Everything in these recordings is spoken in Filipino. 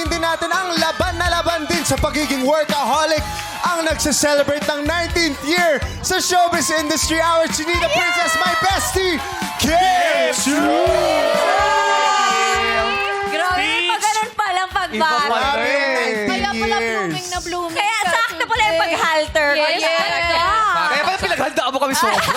babatiin din natin ang laban na laban din sa pagiging workaholic ang nagse-celebrate ng 19th year sa showbiz industry. Our Chinita Princess, my bestie, Kim Chu! Grabe, pag ganun palang pagbati. Kaya pala blooming na blooming. Kaya sakto pala yung pag-halter ko. Yes. Kaya pala pinaghandaan mo kami sobra.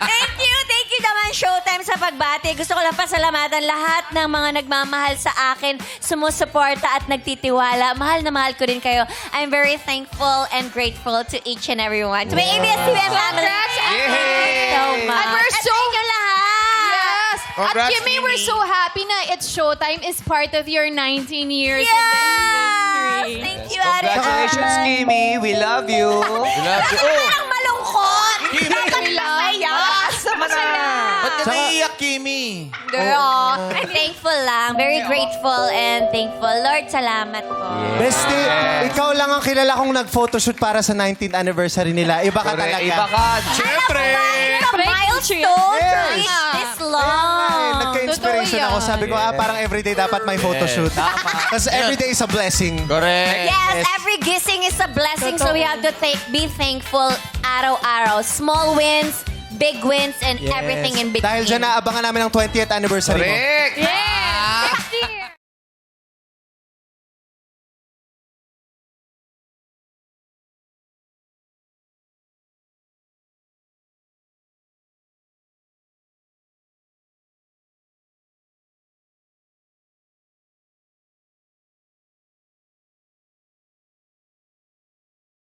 Thank you naman Showtime sa pagbati. Gusto ko lang pasalamatan lahat ng mga nagmamahal sa akin, sumusuporta at nagtitiwala. Mahal na mahal ko din kayo. I'm very thankful and grateful to each and every one. To my ABS-CBN family. Thank you so much. And we're so... Thank you lahat. Yes! Congrats, At Kimmy, we're so happy na It's Showtime is part of your 19 years in the Yes! industry. Thank you, Ate. Congratulations, Kimi. We love you. We love you. Parang malungkot. Dapat masaya. Ba't ka naiiyak, Kimi? Girl, I'm thankful lang. Very grateful and thankful. Lord, salamat po. Bestie, ikaw lang ang kilala kong nag-photoshoot para sa 19th anniversary nila. Iba ka talaga. Iba ka. Siyempre. Alam mo ba, milestone to Yes. reach this long. Nagka-inspiration Totoo ako. yan. Sabi ko, parang everyday dapat may photoshoot. Kasi everyday is a blessing. Correct. Yes, every gising is a blessing, so we have to be thankful araw-araw. Small wins, big wins, and everything in between. Dahil dyan, naabangan namin ang 20th anniversary mo. Correct. Yes! Next year!